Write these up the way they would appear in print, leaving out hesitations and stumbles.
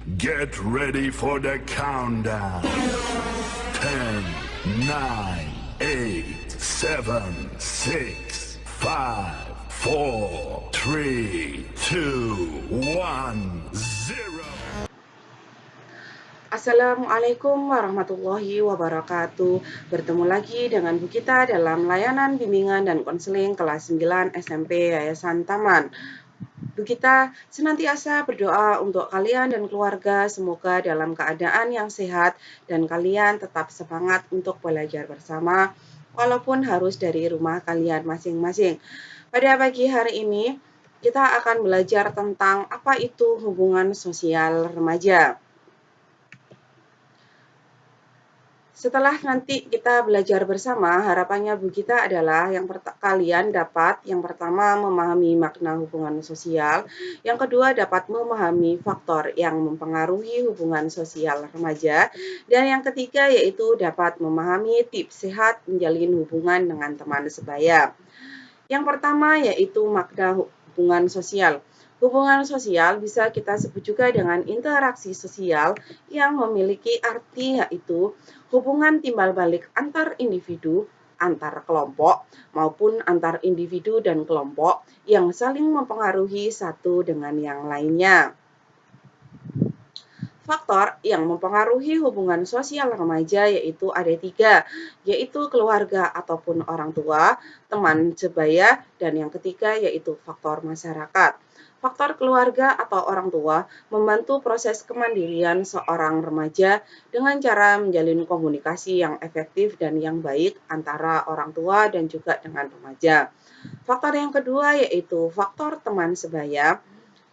Get ready for the countdown. 10, 9, 8, 7, 6, 5, 4, 3, 2, 1, 0. Assalamualaikum warahmatullahi wabarakatuh. Bertemu lagi dengan Bu Kita dalam layanan bimbingan dan konseling kelas 9 SMP Yayasan Taman. Bu Kita senantiasa berdoa untuk kalian dan keluarga, semoga dalam keadaan yang sehat dan kalian tetap semangat untuk belajar bersama, walaupun harus dari rumah kalian masing-masing. Pada pagi hari ini, kita akan belajar tentang apa itu hubungan sosial remaja. Setelah nanti kita belajar bersama, harapannya Bu Kita adalah kalian dapat yang pertama memahami makna hubungan sosial, yang kedua dapat memahami faktor yang mempengaruhi hubungan sosial remaja, dan yang ketiga yaitu dapat memahami tips sehat menjalin hubungan dengan teman sebaya. Yang pertama yaitu makna hubungan sosial. Hubungan sosial bisa kita sebut juga dengan interaksi sosial yang memiliki arti yaitu hubungan timbal balik antar individu, antar kelompok, maupun antar individu dan kelompok yang saling mempengaruhi satu dengan yang lainnya. Faktor yang mempengaruhi hubungan sosial remaja yaitu ada 3, yaitu keluarga ataupun orang tua, teman sebaya, dan yang ketiga yaitu faktor masyarakat. Faktor keluarga atau orang tua membantu proses kemandirian seorang remaja dengan cara menjalin komunikasi yang efektif dan yang baik antara orang tua dan juga dengan remaja. Faktor yang kedua yaitu faktor teman sebaya,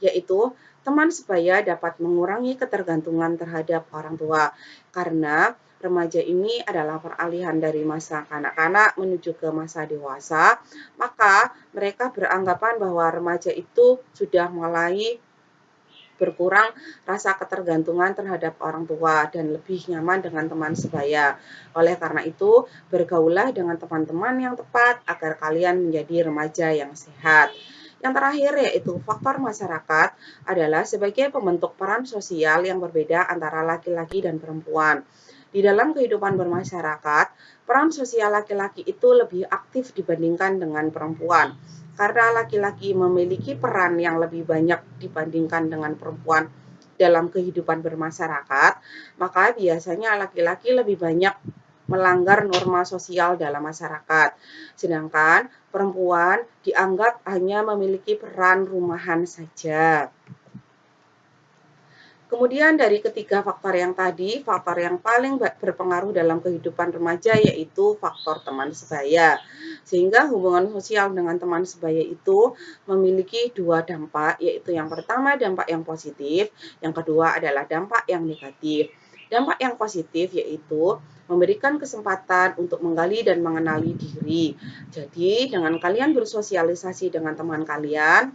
yaitu teman sebaya dapat mengurangi ketergantungan terhadap orang tua karena remaja ini adalah peralihan dari masa kanak-kanak menuju ke masa dewasa, maka mereka beranggapan bahwa remaja itu sudah mulai berkurang rasa ketergantungan terhadap orang tua dan lebih nyaman dengan teman sebaya. Oleh karena itu, bergaullah dengan teman-teman yang tepat agar kalian menjadi remaja yang sehat. Yang terakhir yaitu faktor masyarakat adalah sebagai pembentuk peran sosial yang berbeda antara laki-laki dan perempuan. Di dalam kehidupan bermasyarakat, peran sosial laki-laki itu lebih aktif dibandingkan dengan perempuan. Karena laki-laki memiliki peran yang lebih banyak dibandingkan dengan perempuan dalam kehidupan bermasyarakat, maka biasanya laki-laki lebih banyak melanggar norma sosial dalam masyarakat. Sedangkan perempuan dianggap hanya memiliki peran rumahan saja. Kemudian dari ketiga faktor yang tadi, faktor yang paling berpengaruh dalam kehidupan remaja yaitu faktor teman sebaya. Sehingga hubungan sosial dengan teman sebaya itu memiliki 2 dampak, yaitu yang pertama dampak yang positif, yang kedua adalah dampak yang negatif. Dampak yang positif yaitu memberikan kesempatan untuk menggali dan mengenali diri. Jadi dengan kalian bersosialisasi dengan teman kalian,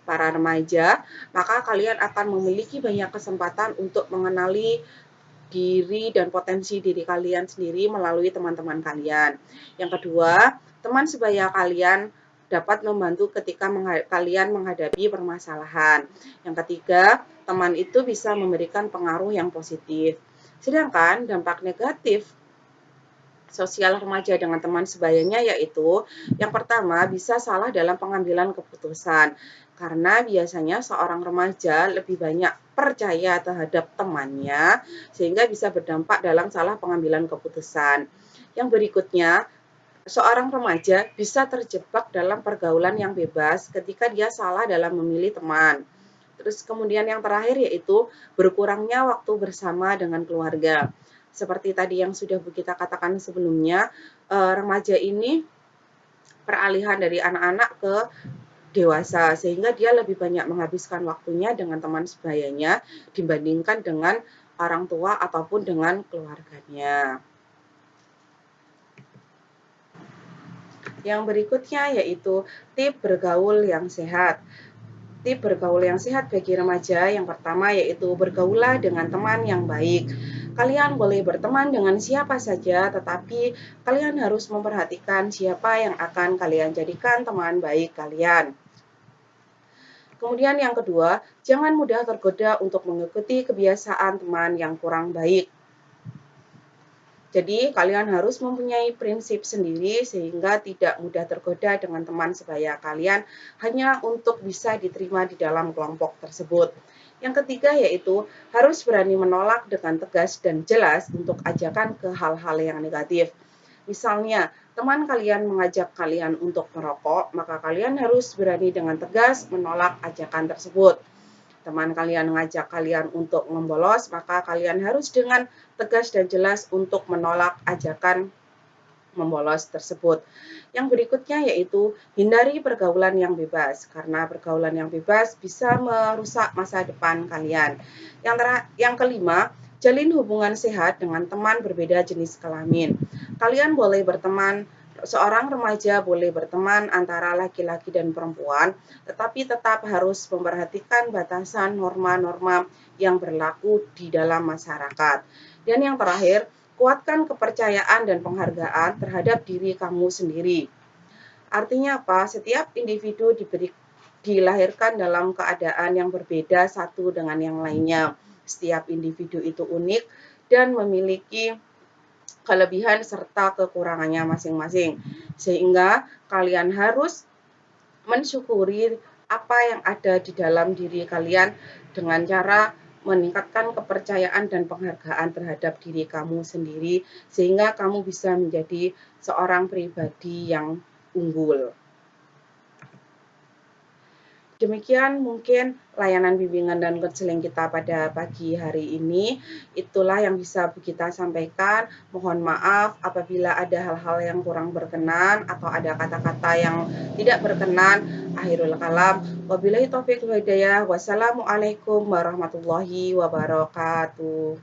para remaja, maka kalian akan memiliki banyak kesempatan untuk mengenali diri dan potensi diri kalian sendiri melalui teman-teman kalian. Yang kedua, teman sebaya kalian dapat membantu ketika kalian menghadapi permasalahan. Yang ketiga, teman itu bisa memberikan pengaruh yang positif. Sedangkan dampak negatif sosial remaja dengan teman sebayanya yaitu yang pertama bisa salah dalam pengambilan keputusan karena biasanya seorang remaja lebih banyak percaya terhadap temannya sehingga bisa berdampak dalam salah pengambilan keputusan. Yang berikutnya, seorang remaja bisa terjebak dalam pergaulan yang bebas ketika dia salah dalam memilih teman. Terus kemudian yang terakhir yaitu berkurangnya waktu bersama dengan keluarga. Seperti tadi yang sudah Bu Kita katakan sebelumnya, remaja ini peralihan dari anak-anak ke dewasa, sehingga dia lebih banyak menghabiskan waktunya dengan teman sebayanya dibandingkan dengan orang tua ataupun dengan keluarganya. Yang berikutnya yaitu tips bergaul yang sehat. Tips bergaul yang sehat bagi remaja yang pertama yaitu bergaullah dengan teman yang baik. Kalian boleh berteman dengan siapa saja, tetapi kalian harus memperhatikan siapa yang akan kalian jadikan teman baik kalian. Kemudian yang kedua, jangan mudah tergoda untuk mengikuti kebiasaan teman yang kurang baik. Jadi, kalian harus mempunyai prinsip sendiri sehingga tidak mudah tergoda dengan teman sebaya kalian hanya untuk bisa diterima di dalam kelompok tersebut. Yang ketiga yaitu harus berani menolak dengan tegas dan jelas untuk ajakan ke hal-hal yang negatif. Misalnya, teman kalian mengajak kalian untuk merokok, maka kalian harus berani dengan tegas menolak ajakan tersebut. Teman kalian mengajak kalian untuk membolos, maka kalian harus dengan tegas dan jelas untuk menolak ajakan membolos tersebut. Yang berikutnya yaitu hindari pergaulan yang bebas, karena pergaulan yang bebas bisa merusak masa depan kalian. Yang kelima, jalin hubungan sehat dengan teman berbeda jenis kelamin. Kalian boleh berteman, seorang remaja boleh berteman antara laki-laki dan perempuan, tetapi tetap harus memperhatikan batasan norma-norma yang berlaku di dalam masyarakat. Dan yang terakhir, kuatkan kepercayaan dan penghargaan terhadap diri kamu sendiri. Artinya apa? Setiap individu dilahirkan dalam keadaan yang berbeda satu dengan yang lainnya. Setiap individu itu unik dan memiliki kelebihan serta kekurangannya masing-masing. Sehingga kalian harus mensyukuri apa yang ada di dalam diri kalian dengan cara meningkatkan kepercayaan dan penghargaan terhadap diri kamu sendiri sehingga kamu bisa menjadi seorang pribadi yang unggul. Demikian mungkin layanan bimbingan dan konseling kita pada pagi hari ini. Itulah yang bisa kita sampaikan. Mohon maaf apabila ada hal-hal yang kurang berkenan atau ada kata-kata yang tidak berkenan. Akhirul kalam. Wabillahi taufiq wal hidayah. Wassalamualaikum warahmatullahi wabarakatuh.